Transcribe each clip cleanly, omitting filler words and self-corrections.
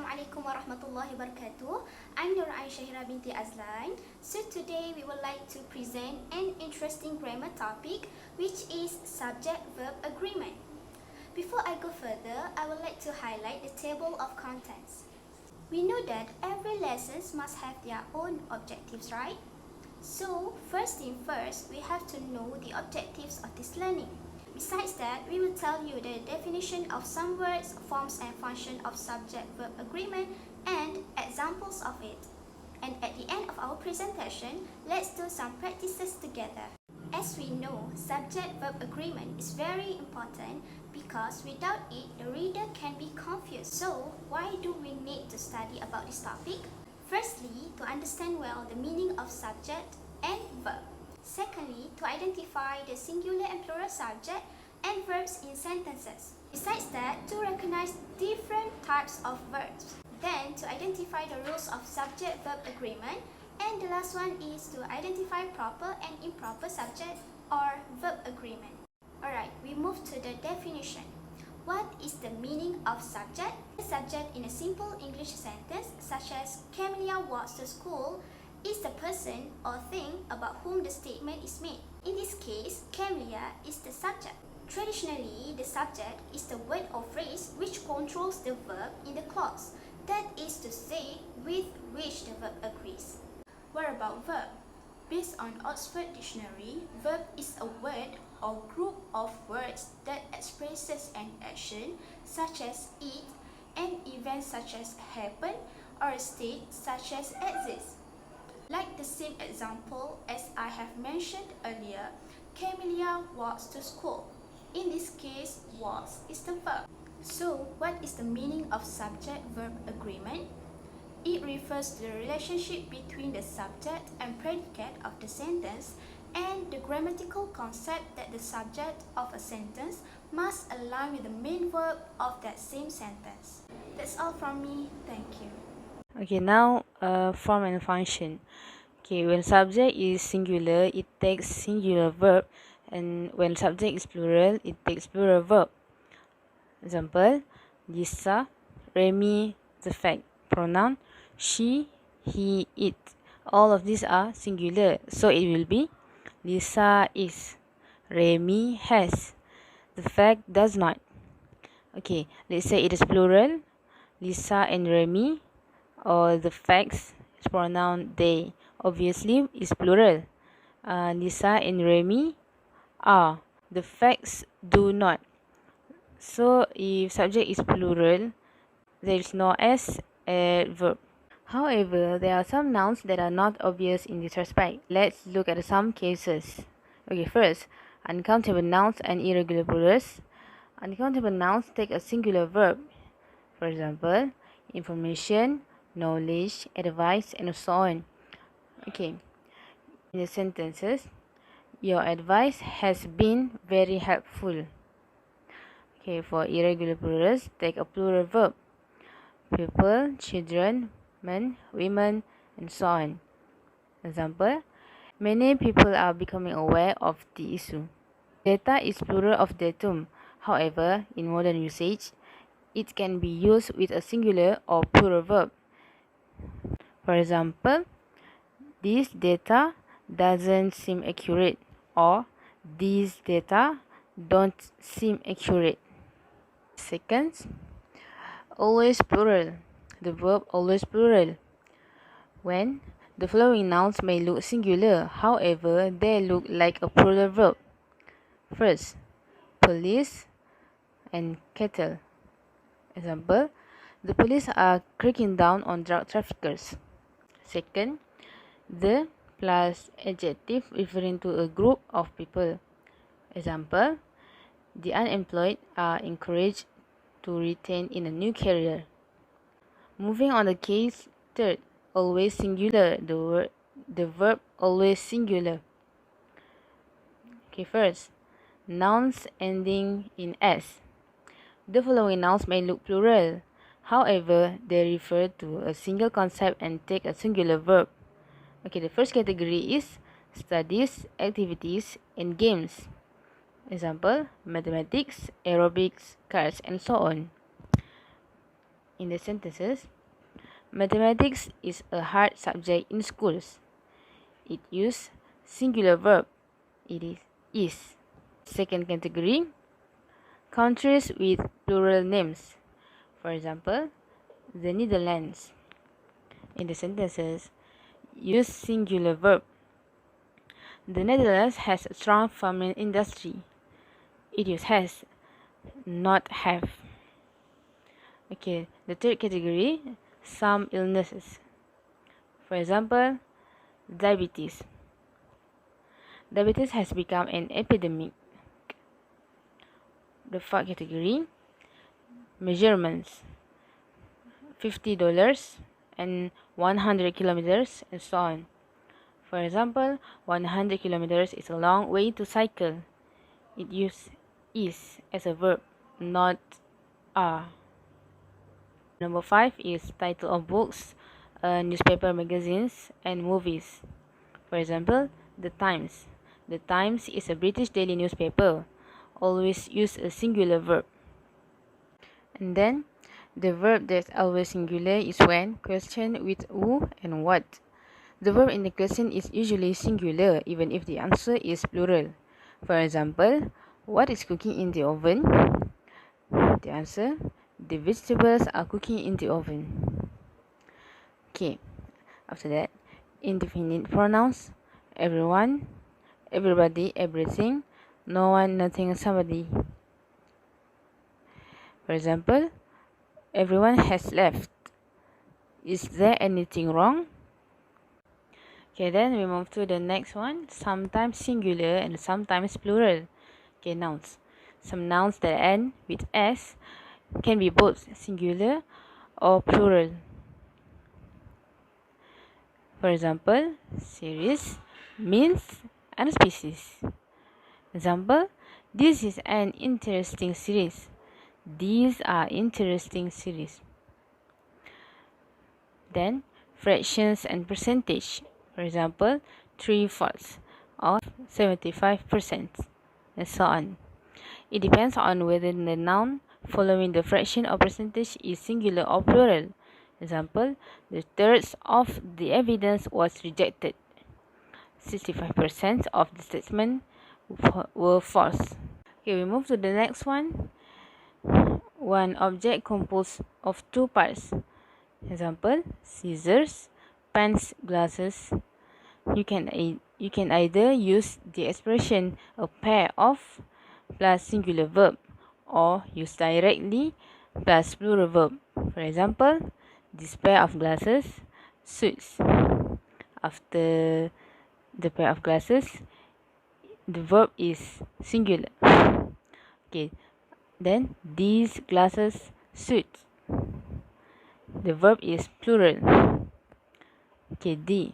Assalamualaikum warahmatullahi wabarakatuh. I'm Nur Aishahira binti Azlan. So today we would like to present an interesting grammar topic, which is subject-verb agreement. Before I go further, I would like to highlight the table of contents. We know that every lesson must have their own objectives, right? So first thing first, we have to know the objectives of this learning. Besides that, we will tell you the definition of some words, forms and function of subject-verb agreement and examples of it. And at the end of our presentation, let's do some practices together. As we know, subject-verb agreement is very important because without it, the reader can be confused. So, why do we need to study about this topic? Firstly, to understand well the meaning of subject and verb. Secondly, to identify the singular and plural subject and verbs in sentences. Besides that, to recognize different types of verbs. Then, to identify the rules of subject-verb agreement. And the last one is to identify proper and improper subject or verb agreement. Alright, we move to the definition. What is the meaning of subject? The subject in a simple English sentence such as Camelia walks to school is the person or thing about whom the statement is made. In this case, Camelia is the subject. Traditionally, the subject is the word or phrase which controls the verb in the clause. That is to say, with which the verb agrees. What about verb? Based on Oxford Dictionary, verb is a word or group of words that expresses an action such as eat, an event such as happen, or a state such as exist. Like the same example as I have mentioned earlier, Camelia walks to school. In this case, walks is the verb. So, what is the meaning of subject-verb agreement? It refers to the relationship between the subject and predicate of the sentence and the grammatical concept that the subject of a sentence must align with the main verb of that same sentence. That's all from me. Thank you. Okay, now form and function. Okay, when subject is singular, it takes singular verb, and when subject is plural, it takes plural verb. Example, Lisa, Remy, the fact, pronoun, she, he, it. All of these are singular, so it will be Lisa is, Remy has, the fact does not. Okay, let's say it is plural, Lisa and Remy, or the facts is pronoun they. Obviously, is plural. Lisa and Remy are. The facts do not. So, if subject is plural, there is no s at verb. However, there are some nouns that are not obvious in this respect. Let's look at some cases. Okay, first, uncountable nouns and irregular plurals. Uncountable nouns take a singular verb. For example, information, knowledge, advice, and so on. Okay, in the sentences, your advice has been very helpful. Okay, for irregular plurals, take a plural verb. People, children, men, women, and so on. Example, many people are becoming aware of the issue. Data is plural of datum. However, in modern usage, it can be used with a singular or plural verb. For example, this data doesn't seem accurate, or these data don't seem accurate. Second, always plural. The verb always plural. When the following nouns may look singular, however, they look like a plural verb. First, police and cattle. Example, the police are cracking down on drug traffickers. Second, the plus adjective referring to a group of people. Example, the unemployed are encouraged to retain in a new career. Moving on the case third, always singular, the verb always singular. Okay, first, nouns ending in s. The following nouns may look plural. However, they refer to a single concept and take a singular verb. Okay, the first category is studies, activities, and games. Example, mathematics, aerobics, cars, and so on. In the sentences, Mathematics is a hard subject in schools. It uses singular verb. It is. Second category, countries with plural names. For example, the Netherlands. In the sentences, use singular verb. The Netherlands has a strong farming industry. It uses has, not have. Okay, the third category, some illnesses. For example, diabetes. Diabetes has become an epidemic. The fourth category, measurements. $50 and 100 kilometers and so on. For example, 100 kilometers is a long way to cycle. It uses is as a verb, not are. Number 5 is title of books, newspaper, magazines, and movies. For example, The Times. The Times is a British daily newspaper. Always use a singular verb. And then, the verb that's always singular is when questioned with who and what. The verb in the question is usually singular even if the answer is plural. For example, what is cooking in the oven? The answer, the vegetables are cooking in the oven. Okay, after that, indefinite pronouns, everyone, everybody, everything, no one, nothing, somebody. For example, everyone has left. Is there anything wrong? Okay, then we move to the next one. Sometimes singular and sometimes plural. Okay, nouns. Some nouns that end with s can be both singular or plural. For example, series, means, and species. Example, this is an interesting series. These are interesting series. Then, fractions and percentage. For example, 3/4 of 75%, and so on. It depends on whether the noun following the fraction or percentage is singular or plural. Example, the third of the evidence was rejected. 65% of the statement were false. Okay, we move to the next one. One object composed of two parts. Example, scissors, pens, glasses. You can either use the expression a pair of plus singular verb or use directly plus plural verb. For example, this pair of glasses suits. After the pair of glasses, the verb is singular. Okay, then these glasses suit. The verb is plural. Okay, D.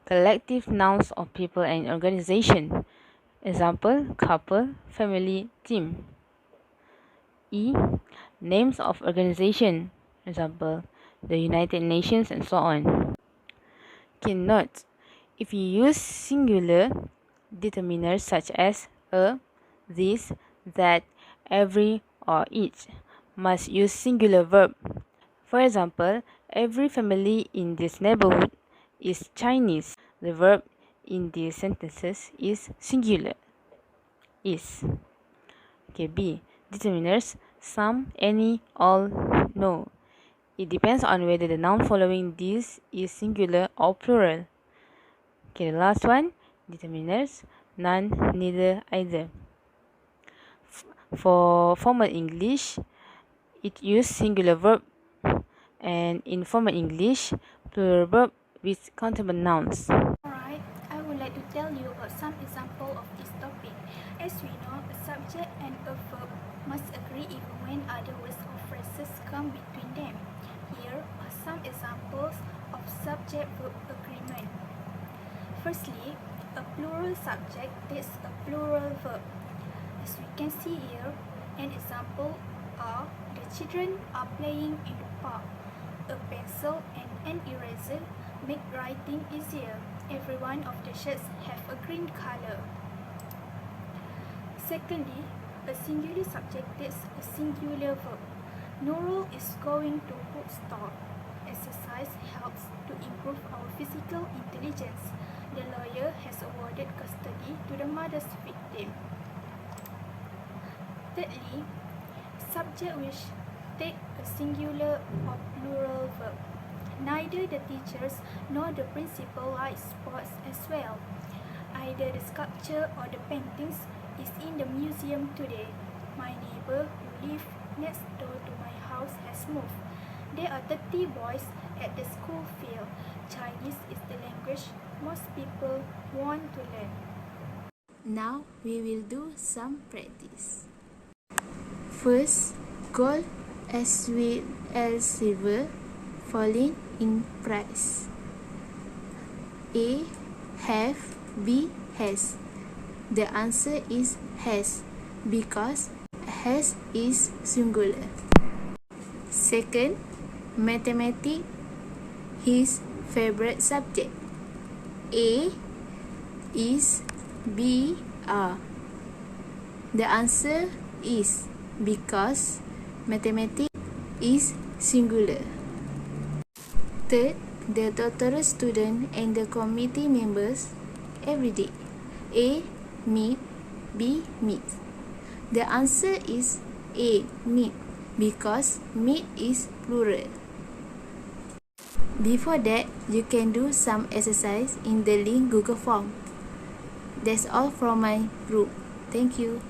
Collective nouns of people and organization. Example, couple, family, team. E. Names of organization. Example, the United Nations and so on. Okay, note. If you use singular determiners such as a, this, that, every, or each, must use singular verb. For example, every family in this neighborhood is Chinese. The verb in these sentences is singular. Is. Okay, B. Determiners some, any, all, no. It depends on whether the noun following this is singular or plural. Okay, the last one. Determiners none, neither, either. For formal English, it uses singular verb, and in formal English, plural verb with countable nouns. Alright, I would like to tell you about some example of this topic. As we know, a subject and a verb must agree even when other words or phrases come between them. Here are some examples of subject-verb agreement. Firstly, a plural subject takes a plural verb. As we can see here, an example are the children are playing in the park. A pencil and an eraser make writing easier. Every one of the shirts have a green color. Secondly, a singular subject takes a singular verb. Nurul is going to bookstore. Exercise exercise helps to improve our physical intelligence. The lawyer has awarded custody to the mother's victim. Thirdly, subject which take a singular or plural verb. Neither the teachers nor the principal like sports as well. Either the sculpture or the paintings is in the museum today. My neighbor who lives next door to my house has moved. There are 30 boys at the school field. Chinese is the language most people want to learn. Now we will do some practice. First, gold as well as silver falling in price. A have, B has. The answer is has because has is singular. Second, mathematics his favorite subject. A is, B are. The answer is because mathematics is singular. Third, the total student and the committee members every day. A meet, B meet. The answer is A meet because meet is plural. Before that, you can do some exercise in the link Google form. That's all from my group. Thank you.